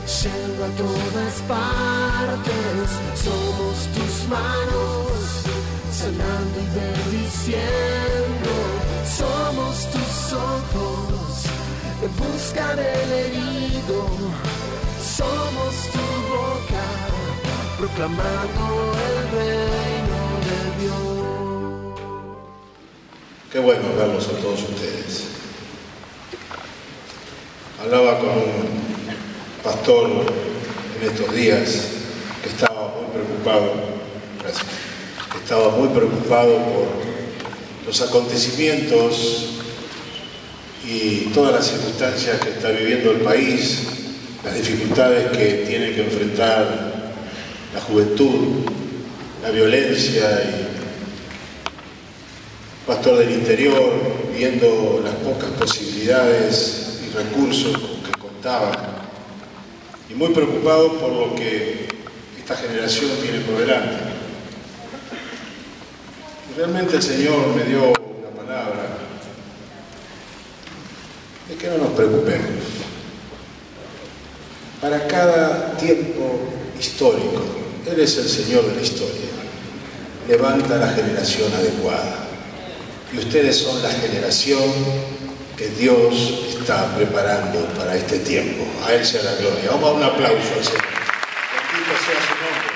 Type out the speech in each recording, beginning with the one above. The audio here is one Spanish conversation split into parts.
yendo a todas partes. Somos tus manos, sanando y bendiciendo. Somos tus ojos, en busca del herido. Somos tu boca, proclamando el reino de Dios. Qué bueno verlos a todos ustedes. Hablaba con un pastor en estos días que estaba muy preocupado, por los acontecimientos y todas las circunstancias que está viviendo el país, las dificultades que tiene que enfrentar la juventud, la violencia, y pastor del interior, viendo las pocas posibilidades y recursos con que contaba, y muy preocupado por lo que esta generación tiene por delante. Y realmente el Señor me dio una palabra de que no nos preocupemos. Para cada tiempo histórico, Él es el Señor de la historia. Levanta la generación adecuada. Y ustedes son la generación que Dios está preparando para este tiempo. A Él sea la gloria. Vamos a dar un aplauso al Señor. Bendito sea su nombre.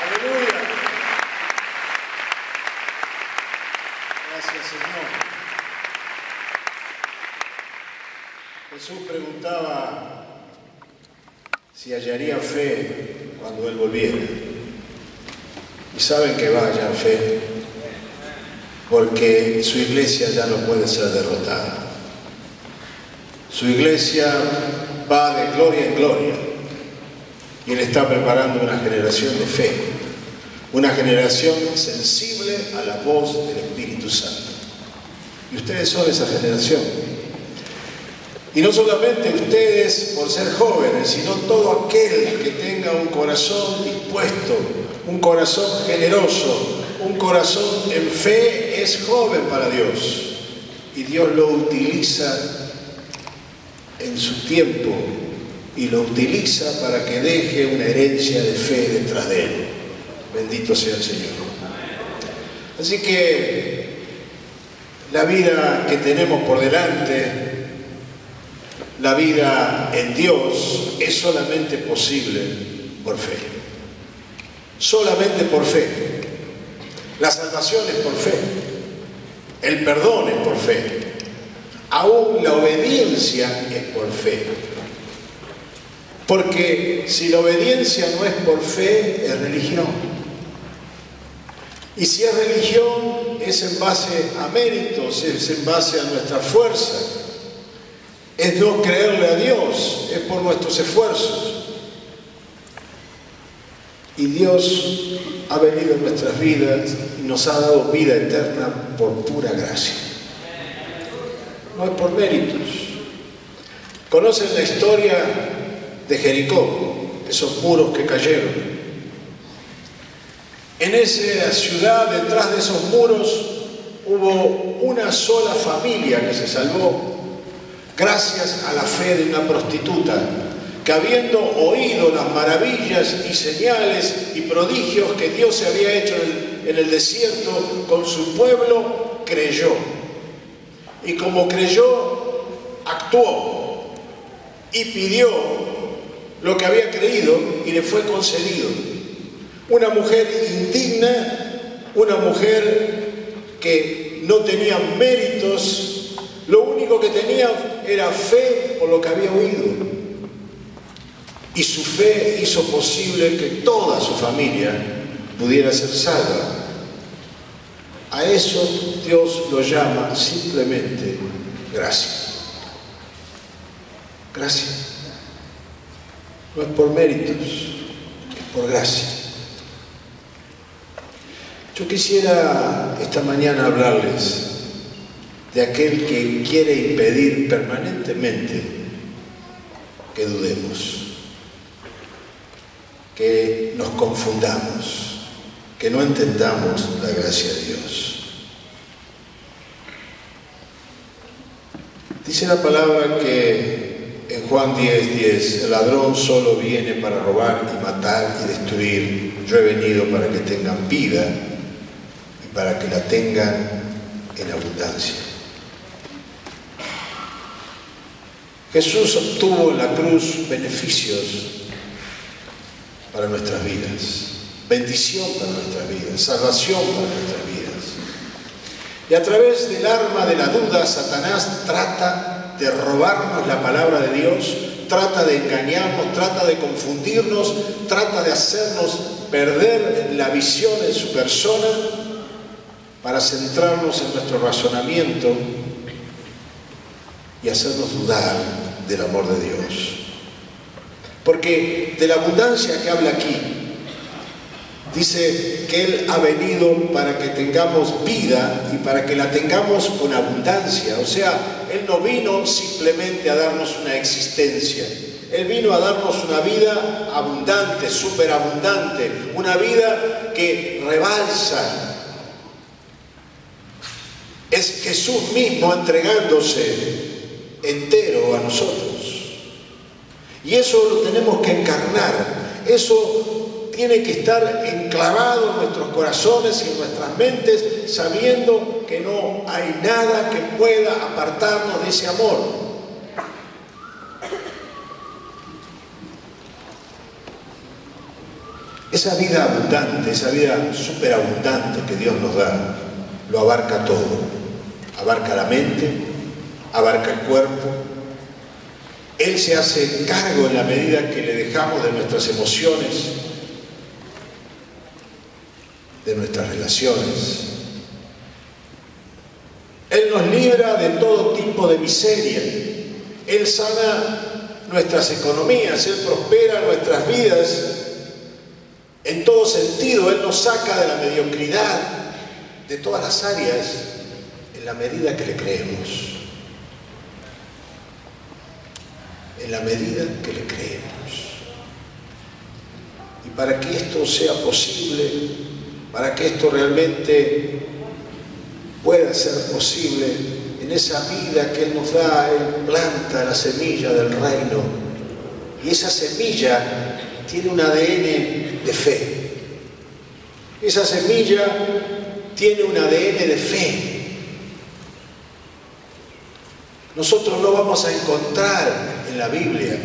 Aleluya. Gracias, Señor. Jesús preguntaba si hallaría fe cuando Él volviera. Y saben que va a hallar fe, porque su iglesia ya no puede ser derrotada. Su iglesia va de gloria en gloria, y Él está preparando una generación de fe, una generación sensible a la voz del Espíritu Santo. Y ustedes son esa generación. Y no solamente ustedes por ser jóvenes, sino todo aquel que tenga un corazón dispuesto, un corazón generoso, un corazón en fe, es joven para Dios. Y Dios lo utiliza en su tiempo y lo utiliza para que deje una herencia de fe detrás de Él. Bendito sea el Señor. Así que la vida que tenemos por delante, la vida en Dios, es solamente posible por fe. Solamente por fe. La salvación es por fe. El perdón es por fe. Aún la obediencia es por fe. Porque si la obediencia no es por fe, es religión. Y si es religión, es en base a méritos, es en base a nuestra fuerza. Es no creerle a Dios, es por nuestros esfuerzos. Y Dios ha venido en nuestras vidas y nos ha dado vida eterna por pura gracia. No es por méritos. ¿Conocen la historia de Jericó? Esos muros que cayeron. En esa ciudad, detrás de esos muros, hubo una sola familia que se salvó gracias a la fe de una prostituta, que habiendo oído las maravillas y señales y prodigios que Dios se había hecho en el desierto con su pueblo, creyó. Y como creyó, actuó y pidió lo que había creído y le fue concedido. Una mujer indigna, una mujer que no tenía méritos, lo único que tenía era fe por lo que había oído. Y su fe hizo posible que toda su familia pudiera ser salva. A eso Dios lo llama simplemente gracia. Gracia. No es por méritos, es por gracia. Yo quisiera esta mañana hablarles de aquel que quiere impedir permanentemente que dudemos, que nos confundamos, que no entendamos la gracia de Dios. Dice la palabra que en Juan 10:10, el ladrón solo viene para robar y matar y destruir. Yo he venido para que tengan vida y para que la tengan en abundancia. Jesús obtuvo en la cruz beneficios para nuestras vidas, bendición para nuestras vidas, salvación para nuestras vidas. Y a través del arma de la duda, Satanás trata de robarnos la palabra de Dios, trata de engañarnos, trata de confundirnos, trata de hacernos perder la visión en su persona para centrarnos en nuestro razonamiento y hacernos dudar del amor de Dios. Porque de la abundancia que habla aquí, dice que Él ha venido para que tengamos vida y para que la tengamos con abundancia. O sea, Él no vino simplemente a darnos una existencia. Él vino a darnos una vida abundante, superabundante, una vida que rebalsa. Es Jesús mismo entregándose entero a nosotros. Y eso lo tenemos que encarnar. Eso tiene que estar enclavado en nuestros corazones y en nuestras mentes, sabiendo que no hay nada que pueda apartarnos de ese amor. Esa vida abundante, esa vida superabundante que Dios nos da, lo abarca todo. Abarca la mente, abarca el cuerpo. Él se hace cargo en la medida que le dejamos de nuestras emociones, de nuestras relaciones. Él nos libra de todo tipo de miseria. Él sana nuestras economías, Él prospera nuestras vidas en todo sentido. Él nos saca de la mediocridad de todas las áreas en la medida que le creemos. En la medida que le creemos. Y para que esto sea posible, para que esto realmente pueda ser posible, en esa vida que Él nos da, Él planta la semilla del reino. Y esa semilla tiene un ADN de fe. Esa semilla tiene un ADN de fe. Nosotros no vamos a encontrar en la Biblia,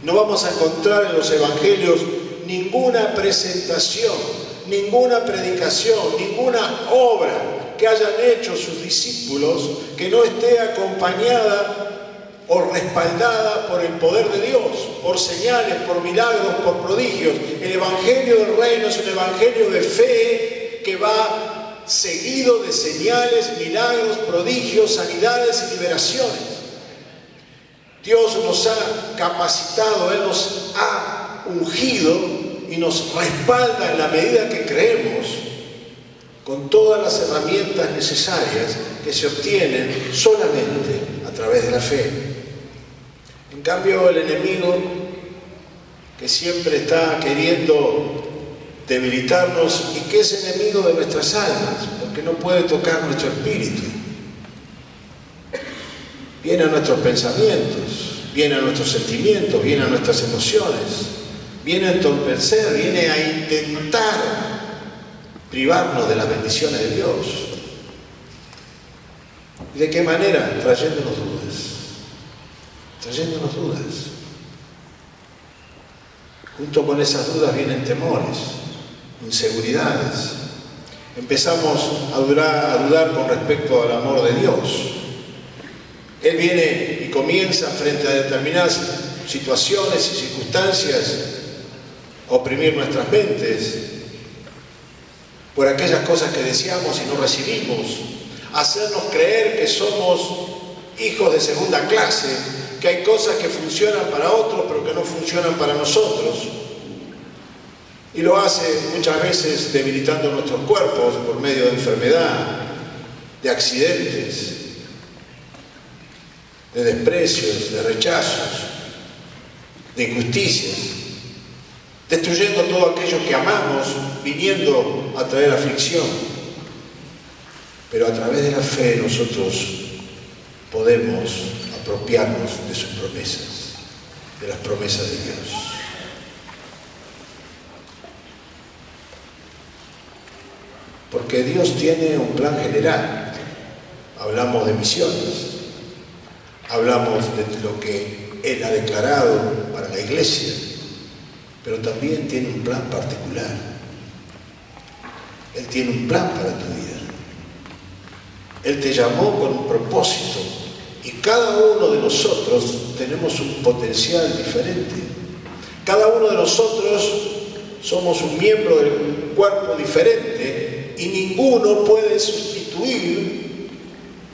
no vamos a encontrar en los evangelios ninguna presentación, ninguna predicación, ninguna obra que hayan hecho sus discípulos que no esté acompañada o respaldada por el poder de Dios, por señales, por milagros, por prodigios. El evangelio del reino es un evangelio de fe que va seguido de señales, milagros, prodigios, sanidades y liberaciones. Dios nos ha capacitado, Él nos ha ungido y nos respalda en la medida que creemos con todas las herramientas necesarias que se obtienen solamente a través de la fe. En cambio, el enemigo, que siempre está queriendo debilitarnos y que es enemigo de nuestras almas, porque no puede tocar nuestro espíritu, viene a nuestros pensamientos, viene a nuestros sentimientos, viene a nuestras emociones, viene a entorpecer, viene a intentar privarnos de las bendiciones de Dios. ¿Y de qué manera? Trayéndonos dudas. Trayéndonos dudas. Junto con esas dudas vienen temores, inseguridades. Empezamos a dudar con respecto al amor de Dios. Él viene y comienza frente a determinadas situaciones y circunstancias a oprimir nuestras mentes por aquellas cosas que deseamos y no recibimos, hacernos creer que somos hijos de segunda clase, que hay cosas que funcionan para otros pero que no funcionan para nosotros. Y lo hace muchas veces debilitando nuestros cuerpos por medio de enfermedad, de accidentes, de desprecios, de rechazos, de injusticias, destruyendo todo aquello que amamos, viniendo a traer aflicción. Pero a través de la fe nosotros podemos apropiarnos de sus promesas. de las promesas de Dios. Porque Dios tiene un plan general. Hablamos de misiones, hablamos de lo que Él ha declarado para la iglesia, pero también tiene un plan particular. Él tiene un plan para tu vida. Él te llamó con un propósito y cada uno de nosotros tenemos un potencial diferente. Cada uno de nosotros somos un miembro del cuerpo diferente y ninguno puede sustituir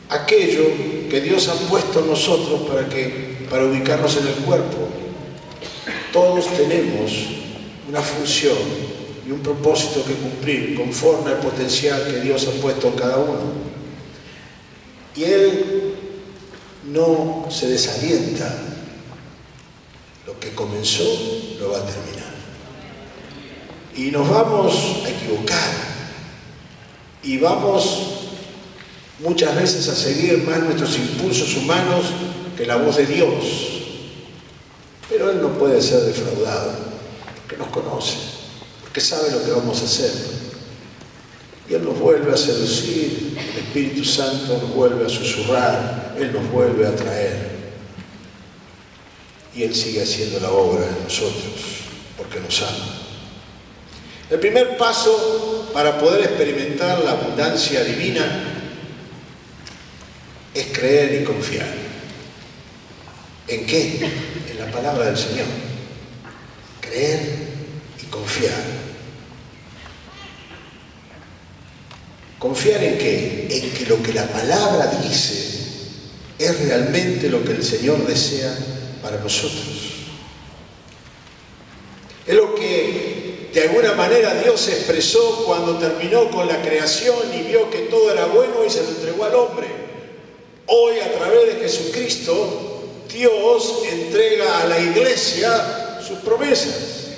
aquello que Dios ha puesto en nosotros para ubicarnos en el cuerpo. Todos tenemos una función y un propósito que cumplir conforme al potencial que Dios ha puesto en cada uno. Y Él no se desalienta. Lo que comenzó lo va a terminar. Y nos vamos a equivocar. Y vamos muchas veces a seguir más nuestros impulsos humanos que la voz de Dios. Pero Él no puede ser defraudado, porque nos conoce, porque sabe lo que vamos a hacer. Y Él nos vuelve a seducir, el Espíritu Santo nos vuelve a susurrar, Él nos vuelve a traer. Y Él sigue haciendo la obra en nosotros, porque nos ama. El primer paso para poder experimentar la abundancia divina es creer y confiar. ¿En qué? En la palabra del Señor. Creer y confiar. ¿Confiar en qué? En que lo que la palabra dice es realmente lo que el Señor desea para nosotros. Es lo que de alguna manera Dios expresó cuando terminó con la creación y vio que todo era bueno y se lo entregó al hombre. Hoy, a través de Jesucristo, Dios entrega a la iglesia sus promesas.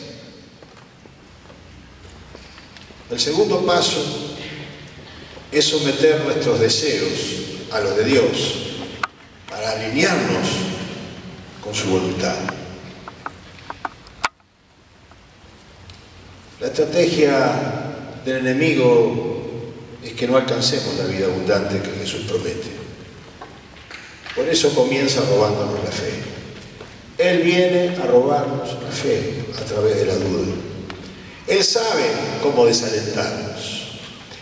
El segundo paso es someter nuestros deseos a los de Dios para alinearnos con su voluntad. La estrategia del enemigo es que no alcancemos la vida abundante que Jesús promete. Por eso comienza robándonos la fe. Él viene a robarnos la fe a través de la duda. Él sabe cómo desalentarnos.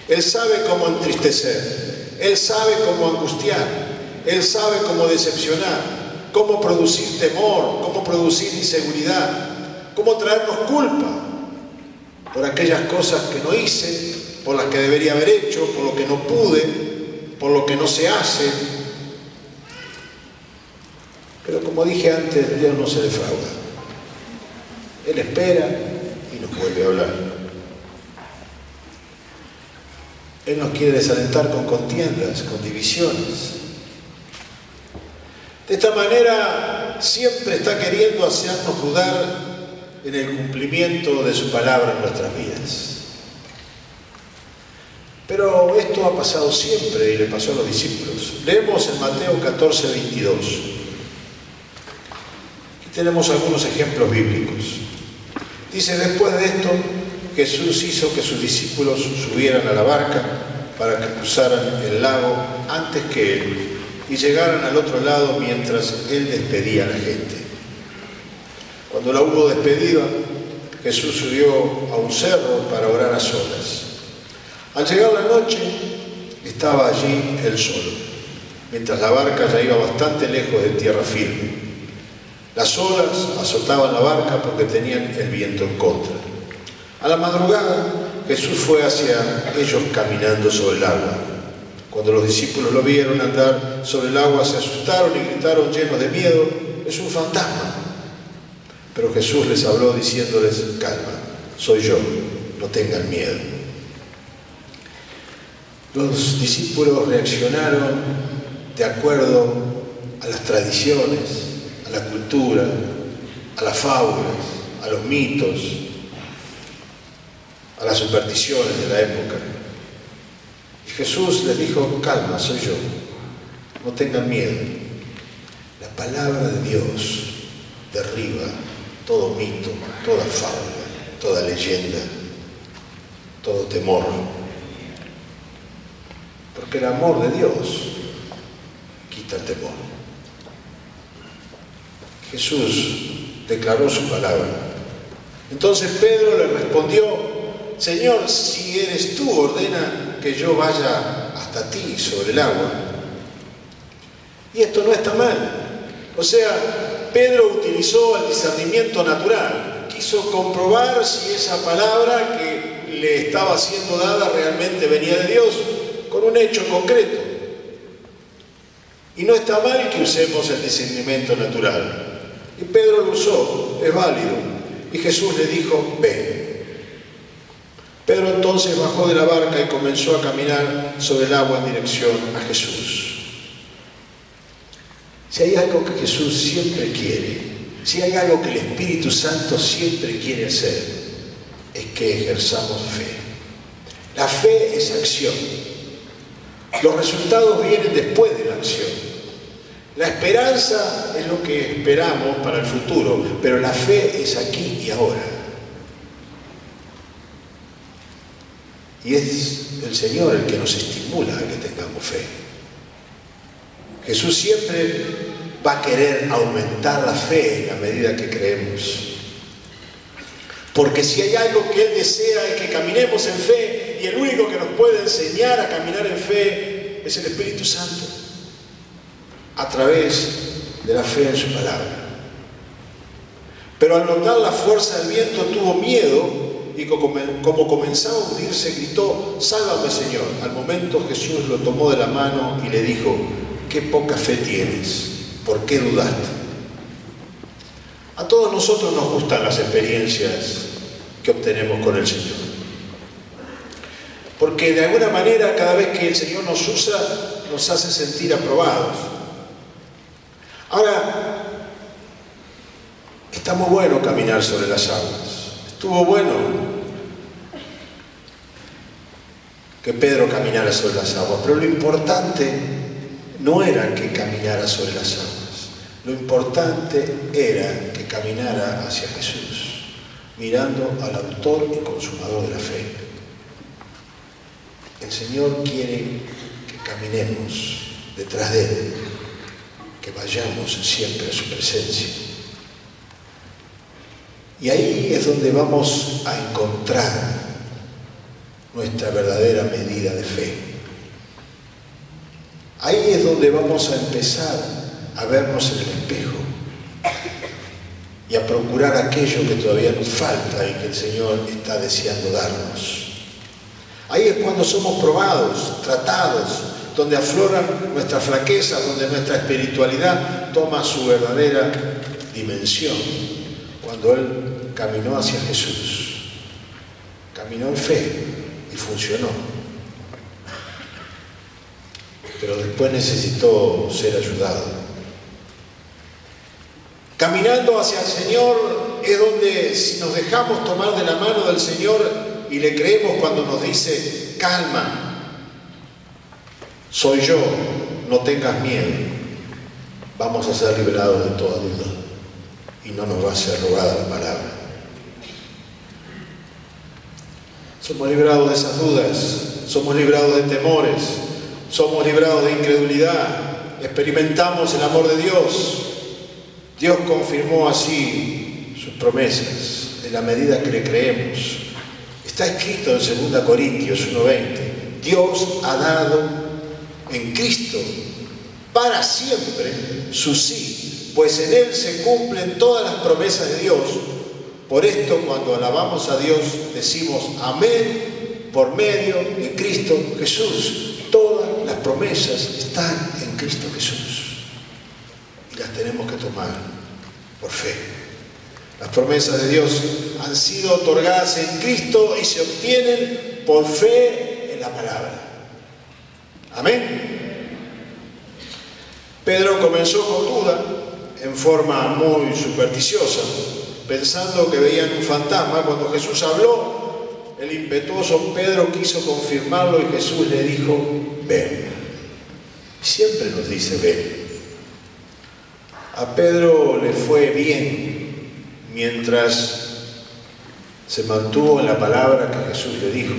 Él sabe cómo entristecer. Él sabe cómo angustiar. Él sabe cómo decepcionar, cómo producir temor, cómo producir inseguridad, cómo traernos culpa por aquellas cosas que no hice, por las que debería haber hecho, por lo que no pude, por lo que no se hace. Pero como dije antes, Dios no se defrauda. Él espera y nos vuelve a hablar. Él nos quiere desalentar con contiendas, con divisiones. De esta manera siempre está queriendo hacernos dudar en el cumplimiento de su palabra en nuestras vidas. Pero esto ha pasado siempre y le pasó a los discípulos. Leemos en Mateo 14:22. Aquí tenemos algunos ejemplos bíblicos. Dice: después de esto, Jesús hizo que sus discípulos subieran a la barca para que cruzaran el lago antes que Él y llegaran al otro lado mientras Él despedía a la gente. Cuando la hubo despedido, Jesús subió a un cerro para orar a solas. Al llegar la noche, estaba allí Él solo, mientras la barca ya iba bastante lejos de tierra firme. Las olas azotaban la barca porque tenían el viento en contra. A la madrugada, Jesús fue hacia ellos caminando sobre el agua. Cuando los discípulos lo vieron andar sobre el agua, se asustaron y gritaron llenos de miedo: «¡Es un fantasma!». Pero Jesús les habló diciéndoles: «Calma, soy yo, no tengan miedo». Los discípulos reaccionaron de acuerdo a las tradiciones, a la cultura, a las fábulas, a los mitos, a las supersticiones de la época. Y Jesús les dijo: «Calma, soy yo, no tengan miedo». La palabra de Dios derriba todo mito, toda fábula, toda leyenda, todo temor. Porque el amor de Dios quita el temor. Jesús declaró su palabra. Entonces Pedro le respondió: Señor, si eres tú, ordena que yo vaya hasta ti sobre el agua. Y esto no está mal. O sea, Pedro utilizó el discernimiento natural. Quiso comprobar si esa palabra que le estaba siendo dada realmente venía de Dios, con un hecho concreto. Y no está mal que usemos el discernimiento natural. Y Pedro lo usó, es válido. Y Jesús le dijo: ven. Pedro entonces bajó de la barca y comenzó a caminar sobre el agua en dirección a Jesús. Si hay algo que Jesús siempre quiere, si hay algo que el Espíritu Santo siempre quiere hacer, es que ejerzamos fe. La fe es acción. Los resultados vienen después de la acción. La esperanza es lo que esperamos para el futuro, pero la fe es aquí y ahora. Y es el Señor el que nos estimula a que tengamos fe. Jesús siempre va a querer aumentar la fe en la medida que creemos. Porque si hay algo que Él desea es que caminemos en fe, y el único que nos puede enseñar a caminar en fe es el Espíritu Santo, a través de la fe en su palabra. Pero al notar la fuerza del viento tuvo miedo y como comenzaba a hundirse gritó: sálvame, Señor. Al momento Jesús lo tomó de la mano y le dijo: qué poca fe tienes, ¿por qué dudaste? A todos nosotros nos gustan las experiencias que obtenemos con el Señor, porque de alguna manera cada vez que el Señor nos usa nos hace sentir aprobados. Ahora, está muy bueno caminar sobre las aguas. Estuvo bueno que Pedro caminara sobre las aguas, pero lo importante no era que caminara sobre las aguas. Lo importante era que caminara hacia Jesús, mirando al autor y consumador de la fe. El Señor quiere que caminemos detrás de Él, que vayamos siempre a su presencia. Y ahí es donde vamos a encontrar nuestra verdadera medida de fe. Ahí es donde vamos a empezar a vernos en el espejo y a procurar aquello que todavía nos falta y que el Señor está deseando darnos. Ahí es cuando somos probados, tratados, donde afloran nuestras flaquezas, donde nuestra espiritualidad toma su verdadera dimensión. Cuando Él caminó hacia Jesús, caminó en fe y funcionó. Pero después necesitó ser ayudado. Caminando hacia el Señor es donde, si nos dejamos tomar de la mano del Señor y le creemos cuando nos dice: calma, soy yo, no tengas miedo, vamos a ser liberados de toda duda y no nos va a ser robada la palabra. Somos librados de esas dudas, somos librados de temores, somos librados de incredulidad, experimentamos el amor de Dios. Dios confirmó así sus promesas en la medida que le creemos. Está escrito en 2 Corintios 1:20: Dios ha dado en Cristo para siempre su sí, pues en Él se cumplen todas las promesas de Dios. Por esto, cuando alabamos a Dios, decimos amén por medio de Cristo Jesús. Todas las promesas están en Cristo Jesús y las tenemos que tomar por fe. Las promesas de Dios han sido otorgadas en Cristo y se obtienen por fe en la palabra. Amén. Pedro comenzó con duda, en forma muy supersticiosa, pensando que veían un fantasma. Cuando Jesús habló, el impetuoso Pedro quiso confirmarlo y Jesús le dijo: ven. Siempre nos dice ven. A Pedro le fue bien mientras se mantuvo en la palabra que Jesús le dijo.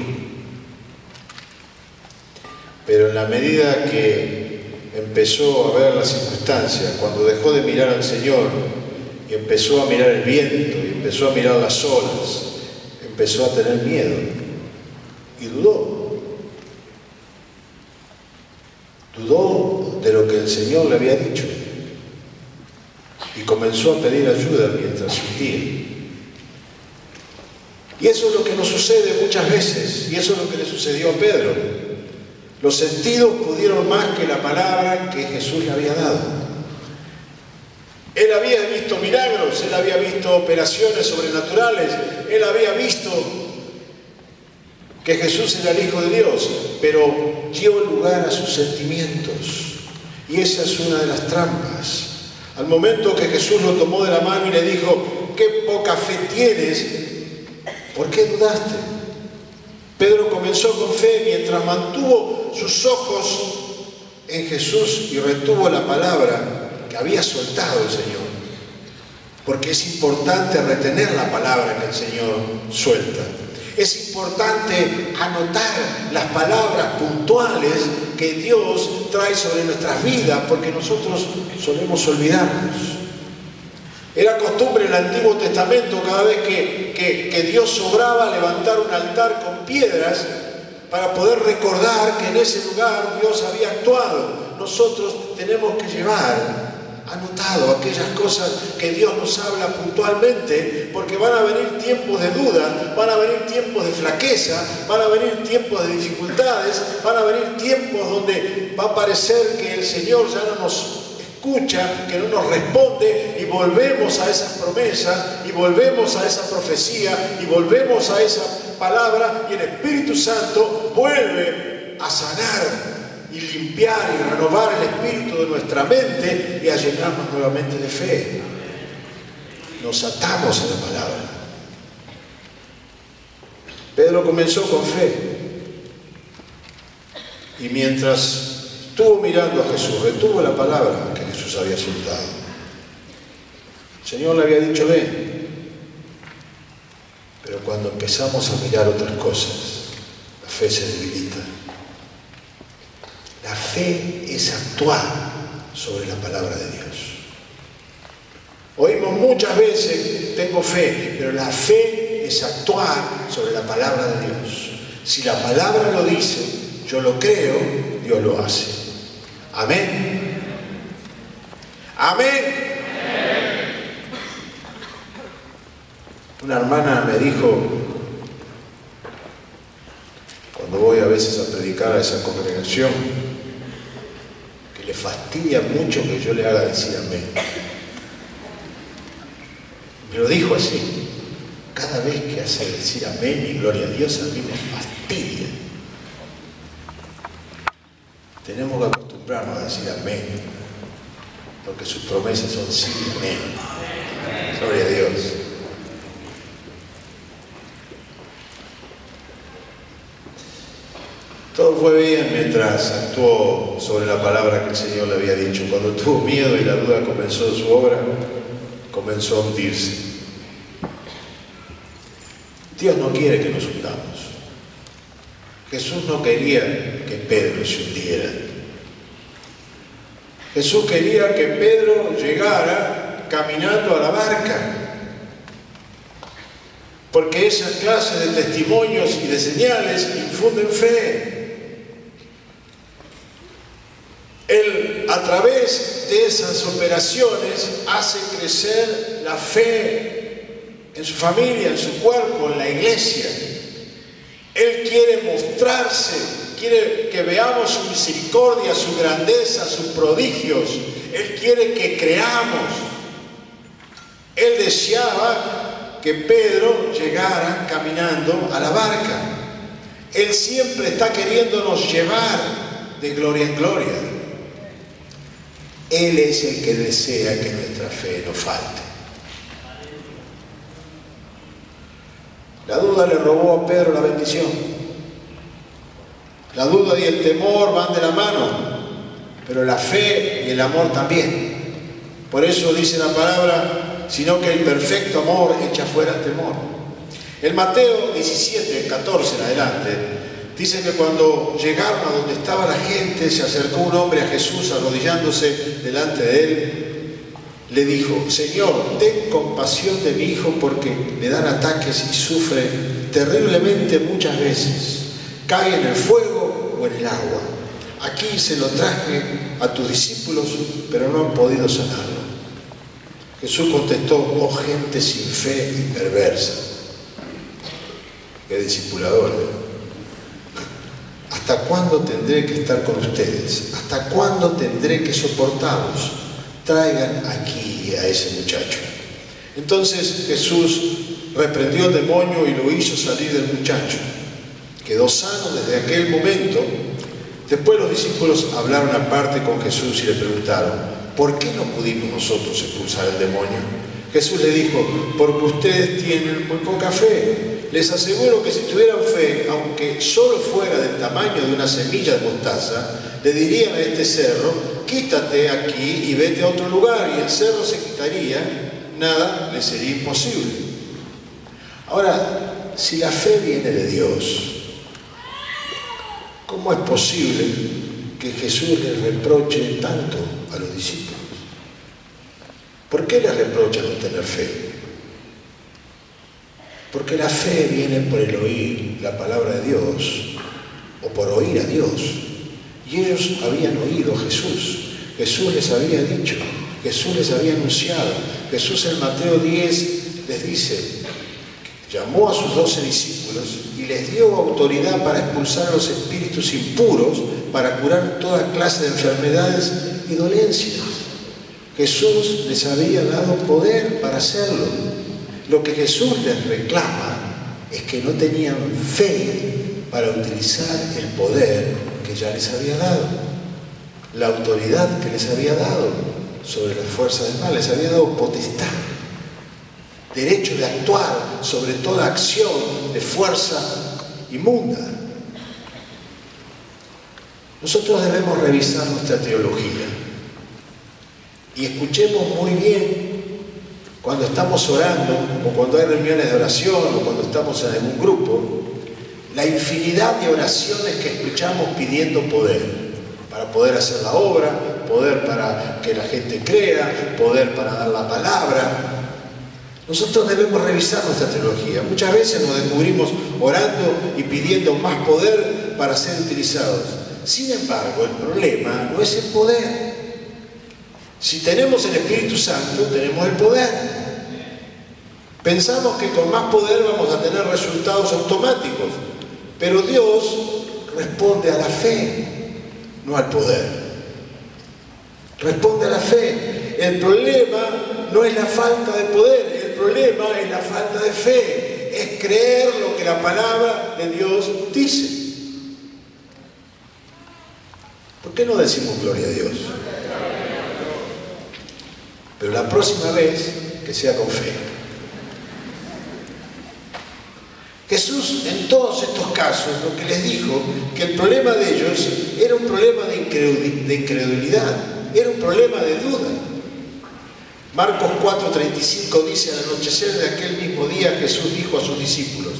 Pero en la medida que empezó a ver las circunstancias, cuando dejó de mirar al Señor y empezó a mirar el viento y empezó a mirar las olas, empezó a tener miedo y dudó. Dudó de lo que el Señor le había dicho y comenzó a pedir ayuda mientras se hundía. Y eso es lo que nos sucede muchas veces, y eso es lo que le sucedió a Pedro. Los sentidos pudieron más que la palabra que Jesús le había dado. Él había visto milagros, él había visto operaciones sobrenaturales, él había visto que Jesús era el Hijo de Dios, pero dio lugar a sus sentimientos. Y esa es una de las trampas. Al momento que Jesús lo tomó de la mano y le dijo, qué poca fe tienes, ¿por qué dudaste? Pedro comenzó con fe mientras mantuvo sus ojos en Jesús y retuvo la palabra que había soltado el Señor. Porque es importante retener la palabra que el Señor suelta. Es importante anotar las palabras puntuales que Dios trae sobre nuestras vidas, porque nosotros solemos olvidarnos. Era costumbre en el Antiguo Testamento, cada vez que Dios obraba, levantar un altar con piedras para poder recordar que en ese lugar Dios había actuado. Nosotros tenemos que llevar anotado aquellas cosas que Dios nos habla puntualmente, porque van a venir tiempos de duda, van a venir tiempos de flaqueza, van a venir tiempos de dificultades, van a venir tiempos donde va a parecer que el Señor ya no nos escucha, que no nos responde, y volvemos a esas promesas, y volvemos a esa profecía, y volvemos a esa palabra, y el Espíritu Santo vuelve a sanar y limpiar y renovar el espíritu de nuestra mente y a llenarnos nuevamente de fe. Nos atamos a la palabra. Pedro comenzó con fe y mientras estuvo mirando a Jesús, retuvo la palabra que Jesús había soltado. El Señor le había dicho, ven. Pero cuando empezamos a mirar otras cosas, la fe se debilita. La fe es actuar sobre la palabra de Dios. Oímos muchas veces, tengo fe, pero la fe es actuar sobre la palabra de Dios. Si la palabra lo dice, yo lo creo, Dios lo hace. Amén. Amén. Una hermana me dijo, cuando voy a veces a predicar a esa congregación, que le fastidia mucho que yo le haga decir amén. Me lo dijo así. Cada vez que hace decir amén y gloria a Dios, a mí me fastidia. Tenemos que acostumbrarnos a decir amén, porque sus promesas son sí, amén. Gloria a Dios. Todo fue bien mientras actuó sobre la palabra que el Señor le había dicho. Cuando tuvo miedo y la duda comenzó su obra, comenzó a hundirse. Dios no quiere que nos hundamos. Jesús no quería que Pedro se hundiera. Jesús quería que Pedro llegara caminando a la barca. Porque esa clase de testimonios y de señales infunden fe. Él, a través de esas operaciones, hace crecer la fe en su familia, en su cuerpo, en la iglesia. Él quiere mostrarse, quiere que veamos su misericordia, su grandeza, sus prodigios. Él quiere que creamos. Él deseaba que Pedro llegara caminando a la barca. Él siempre está queriéndonos llevar de gloria en gloria. Él es el que desea que nuestra fe no falte. La duda le robó a Pedro la bendición. La duda y el temor van de la mano, pero la fe y el amor también. Por eso dice la palabra sino que el perfecto amor echa fuera el temor. En Mateo 17, 14 en adelante, dice que cuando llegaron a donde estaba la gente, se acercó un hombre a Jesús arrodillándose delante de él. Le dijo: Señor, ten compasión de mi hijo porque le dan ataques y sufre terriblemente muchas veces. Cae en el fuego o en el agua. Aquí se lo traje a tus discípulos, pero no han podido sanarlo. Jesús contestó: oh gente sin fe y perversa. Qué discipulador. ¿Hasta cuándo tendré que estar con ustedes? ¿Hasta cuándo tendré que soportarlos? Traigan aquí a ese muchacho. Entonces Jesús reprendió al demonio y lo hizo salir del muchacho. Quedó sano desde aquel momento. Después los discípulos hablaron aparte con Jesús y le preguntaron: ¿por qué no pudimos nosotros expulsar al demonio? Jesús le dijo: porque ustedes tienen muy poca fe. Les aseguro que si tuvieran fe, aunque solo fuera del tamaño de una semilla de mostaza, le dirían a este cerro: quítate aquí y vete a otro lugar, y el cerro se quitaría, nada le sería imposible. Ahora, si la fe viene de Dios, ¿cómo es posible que Jesús les reproche tanto a los discípulos? ¿Por qué les reprocha no tener fe? Porque la fe viene por el oír la palabra de Dios, o por oír a Dios. Y ellos habían oído a Jesús. Jesús les había dicho, Jesús les había anunciado. Jesús en Mateo 10 les dice, llamó a sus 12 discípulos y les dio autoridad para expulsar a los espíritus impuros, para curar toda clase de enfermedades y dolencias. Jesús les había dado poder para hacerlo. Lo que Jesús les reclama es que no tenían fe para utilizar el poder que ya les había dado, la autoridad que les había dado sobre las fuerzas del mal. Les había dado potestad, derecho de actuar sobre toda acción de fuerza inmunda. Nosotros debemos revisar nuestra teología y escuchemos muy bien cuando estamos orando, o cuando hay reuniones de oración, o cuando estamos en algún grupo, la infinidad de oraciones que escuchamos pidiendo poder, para poder hacer la obra, poder para que la gente crea, poder para dar la palabra. Nosotros debemos revisar nuestra teología. Muchas veces nos descubrimos orando y pidiendo más poder para ser utilizados. Sin embargo, el problema no es el poder. Si tenemos el Espíritu Santo, tenemos el poder. Pensamos que con más poder vamos a tener resultados automáticos, pero Dios responde a la fe, no al poder. Responde a la fe. El problema no es la falta de poder, el problema es la falta de fe, es creer lo que la palabra de Dios dice. ¿Por qué no decimos gloria a Dios? Pero la próxima vez, que sea con fe. Jesús, en todos estos casos, lo que les dijo, que el problema de ellos era un problema de incredulidad, era un problema de duda. Marcos 4:35 dice: al anochecer de aquel mismo día, Jesús dijo a sus discípulos: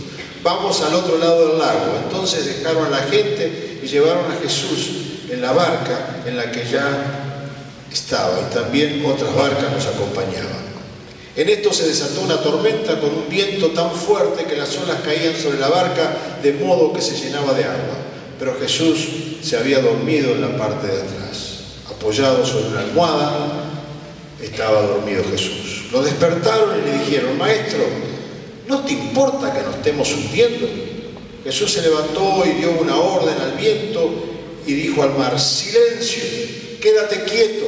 vamos al otro lado del lago. Entonces dejaron a la gente y llevaron a Jesús en la barca en la que ya estaba, y también otras barcas nos acompañaban. En esto se desató una tormenta con un viento tan fuerte que las olas caían sobre la barca de modo que se llenaba de agua. Pero Jesús se había dormido en la parte de atrás. Apoyado sobre una almohada, estaba dormido Jesús. Lo despertaron y le dijeron: Maestro, ¿no te importa que nos estemos hundiendo? Jesús se levantó y dio una orden al viento y dijo al mar: silencio, quédate quieto.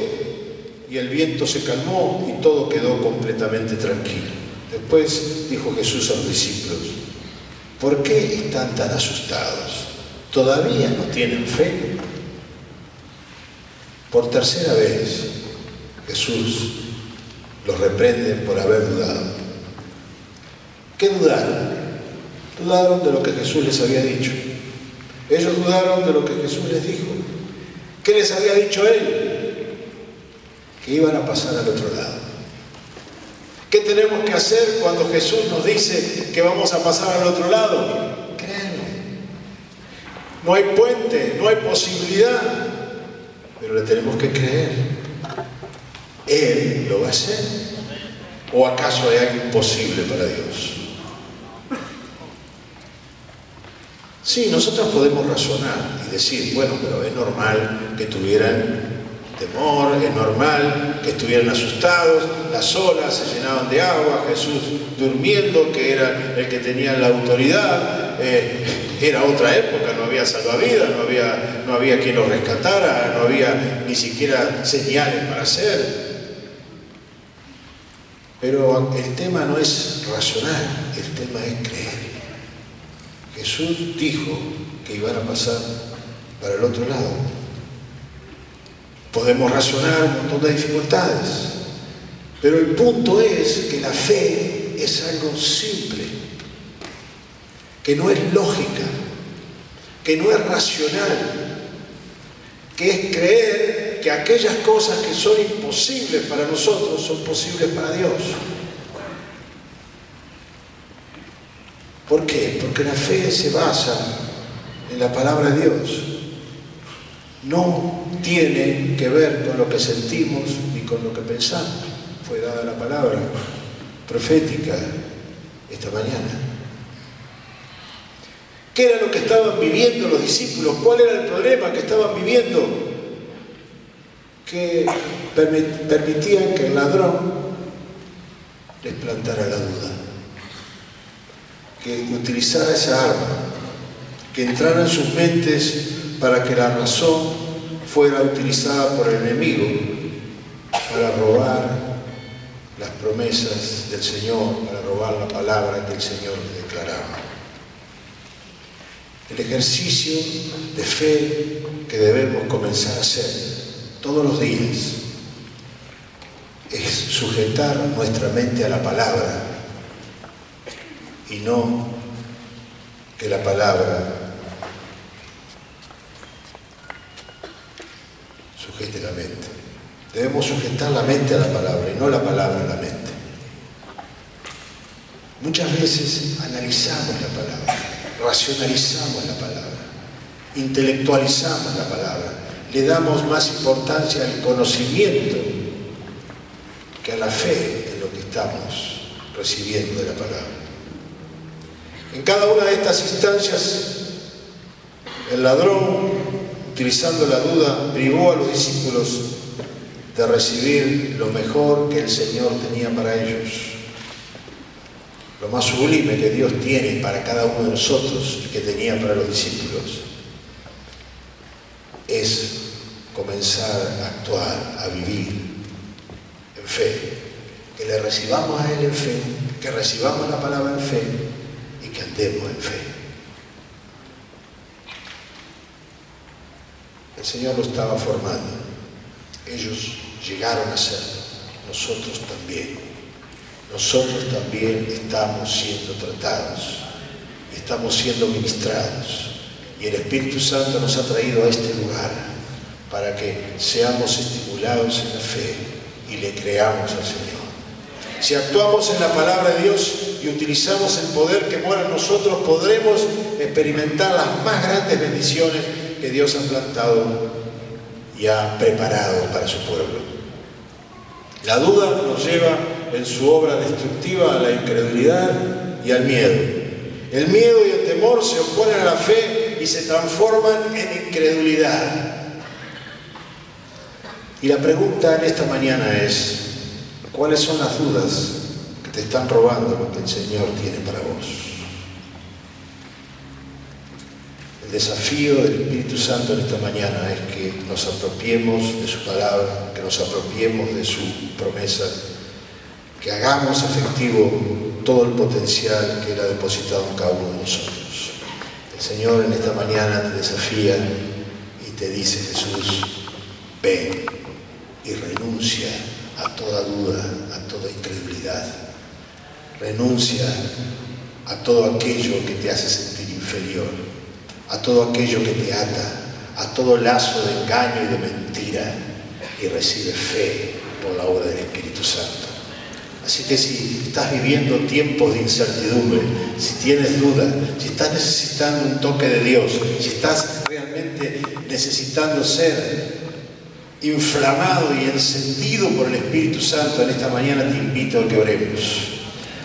Y el viento se calmó y todo quedó completamente tranquilo. Después dijo Jesús a los discípulos: ¿por qué están tan asustados? ¿Todavía no tienen fe? Por tercera vez Jesús los reprende por haber dudado. ¿Qué dudaron? Dudaron de lo que Jesús les había dicho. Ellos dudaron de lo que Jesús les dijo. ¿Qué les había dicho Él? Que iban a pasar al otro lado. ¿Qué tenemos que hacer cuando Jesús nos dice que vamos a pasar al otro lado? Créanle. No hay puente, no hay posibilidad, pero le tenemos que creer. Él lo va a hacer. ¿O acaso hay algo imposible para Dios? Sí, nosotros podemos razonar y decir, bueno, pero es normal que tuvieran temor, es normal que estuvieran asustados, las olas se llenaban de agua, Jesús durmiendo, que era el que tenía la autoridad, era otra época, no había salvavidas, no había quien lo rescatara, no había ni siquiera señales para hacer. Pero el tema no es razonar, el tema es creer. Jesús dijo que iban a pasar para el otro lado. Podemos razonar un montón de dificultades, pero el punto es que la fe es algo simple, que no es lógica, que no es racional, que es creer que aquellas cosas que son imposibles para nosotros son posibles para Dios. ¿Por qué? Porque la fe se basa en la palabra de Dios. No tiene que ver con lo que sentimos ni con lo que pensamos. Fue dada la palabra profética esta mañana. ¿Qué era lo que estaban viviendo los discípulos? ¿Cuál era el problema que estaban viviendo? Que permitían que el ladrón les plantara la duda, que utilizara esa arma, que entrara en sus mentes para que la razón fuera utilizada por el enemigo para robar las promesas del Señor, para robar la palabra que el Señor declaraba. El ejercicio de fe que debemos comenzar a hacer todos los días es sujetar nuestra mente a la palabra y no que la palabra sujete la mente. Debemos sujetar la mente a la palabra y no la palabra a la mente. Muchas veces analizamos la palabra, racionalizamos la palabra, intelectualizamos la palabra, le damos más importancia al conocimiento que a la fe en lo que estamos recibiendo de la palabra. En cada una de estas instancias, el ladrón, utilizando la duda, privó a los discípulos de recibir lo mejor que el Señor tenía para ellos. Lo más sublime que Dios tiene para cada uno de nosotros y que tenía para los discípulos es comenzar a actuar, a vivir en fe. Que le recibamos a Él en fe, que recibamos la palabra en fe y que andemos en fe. El Señor lo estaba formando. Ellos llegaron a serlo. Nosotros también. Nosotros también estamos siendo tratados. Estamos siendo ministrados. Y el Espíritu Santo nos ha traído a este lugar para que seamos estimulados en la fe y le creamos al Señor. Si actuamos en la palabra de Dios y utilizamos el poder que mora en nosotros, podremos experimentar las más grandes bendiciones que Dios ha plantado y ha preparado para su pueblo. La duda nos lleva en su obra destructiva a la incredulidad y al miedo. El miedo y el temor se oponen a la fe y se transforman en incredulidad. Y la pregunta en esta mañana es: ¿cuáles son las dudas que te están robando lo que el Señor tiene para vos? El desafío del Espíritu Santo en esta mañana es que nos apropiemos de su palabra, que nos apropiemos de su promesa, que hagamos efectivo todo el potencial que Él ha depositado en cada uno de nosotros. El Señor en esta mañana te desafía y te dice: Jesús, ven y renuncia a toda duda, a toda incredulidad. Renuncia a todo aquello que te hace sentir inferior, a todo aquello que te ata, a todo lazo de engaño y de mentira, y recibe fe por la obra del Espíritu Santo. Así que si estás viviendo tiempos de incertidumbre, si tienes dudas, si estás necesitando un toque de Dios, si estás realmente necesitando ser inflamado y encendido por el Espíritu Santo, en esta mañana te invito a que oremos,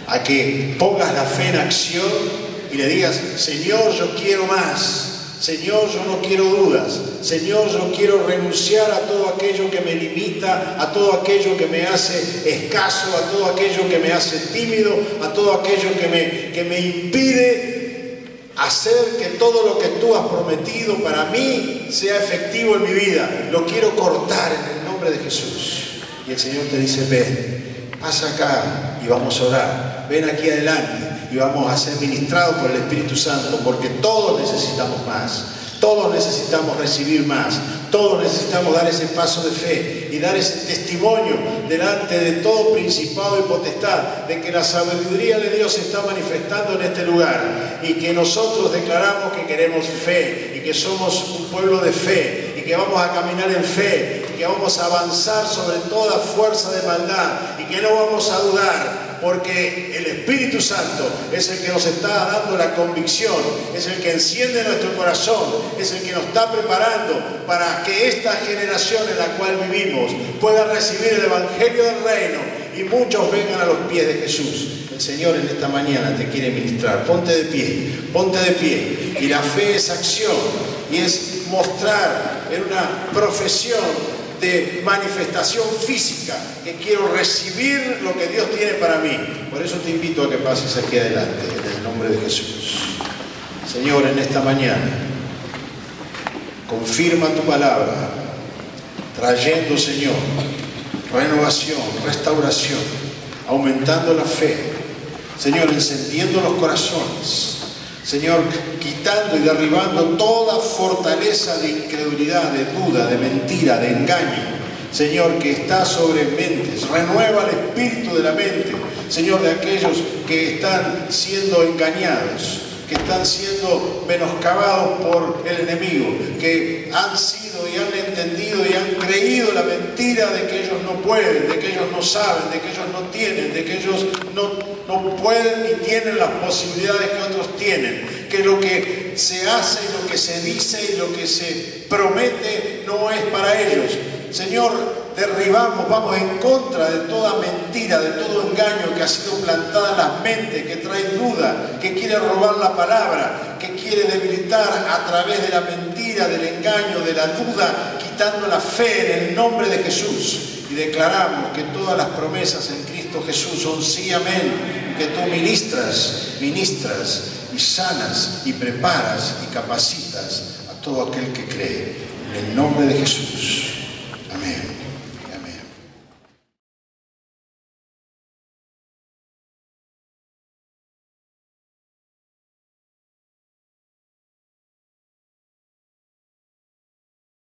a que pongas la fe en acción y le digas: Señor, yo quiero más. Señor, yo no quiero dudas. Señor, yo quiero renunciar a todo aquello que me limita, a todo aquello que me hace escaso, a todo aquello que me hace tímido, a todo aquello que me impide hacer que todo lo que tú has prometido para mí sea efectivo en mi vida. Lo quiero cortar en el nombre de Jesús. Y el Señor te dice: ven, pasa acá y vamos a orar. Ven aquí adelante y vamos a ser ministrados por el Espíritu Santo, porque todos necesitamos más, todos necesitamos recibir más, todos necesitamos dar ese paso de fe y dar ese testimonio delante de todo principado y potestad de que la sabiduría de Dios se está manifestando en este lugar y que nosotros declaramos que queremos fe y que somos un pueblo de fe y que vamos a caminar en fe y que vamos a avanzar sobre toda fuerza de maldad y que no vamos a dudar, porque el Espíritu Santo es el que nos está dando la convicción, es el que enciende nuestro corazón, es el que nos está preparando para que esta generación en la cual vivimos pueda recibir el Evangelio del Reino y muchos vengan a los pies de Jesús. El Señor en esta mañana te quiere ministrar. Ponte de pie. Y la fe es acción y es mostrar en una profesión de manifestación física, que quiero recibir lo que Dios tiene para mí. Por eso te invito a que pases aquí adelante, en el nombre de Jesús. Señor, en esta mañana, confirma tu palabra, trayendo, Señor, renovación, restauración, aumentando la fe, Señor, encendiendo los corazones, Señor, quitando y derribando toda fortaleza de incredulidad, de duda, de mentira, de engaño, Señor, que está sobre mentes. Renueva el espíritu de la mente, Señor, de aquellos que están siendo engañados, que están siendo menoscabados por el enemigo, que han sido y han entendido y han creído la mentira de que ellos no pueden, de que ellos no saben, de que ellos no tienen, de que ellos no pueden ni tienen las posibilidades que otros tienen, que lo que se hace, lo que se dice y lo que se promete no es para ellos. Señor, derribamos, vamos en contra de toda mentira, de todo engaño que ha sido plantada en las mentes, que trae duda, que quiere robar la palabra, que quiere debilitar a través de la mentira, del engaño, de la duda, quitando la fe en el nombre de Jesús. Y declaramos que todas las promesas en Cristo Jesús son sí, amén, que tú ministras y sanas y preparas y capacitas a todo aquel que cree. En el nombre de Jesús.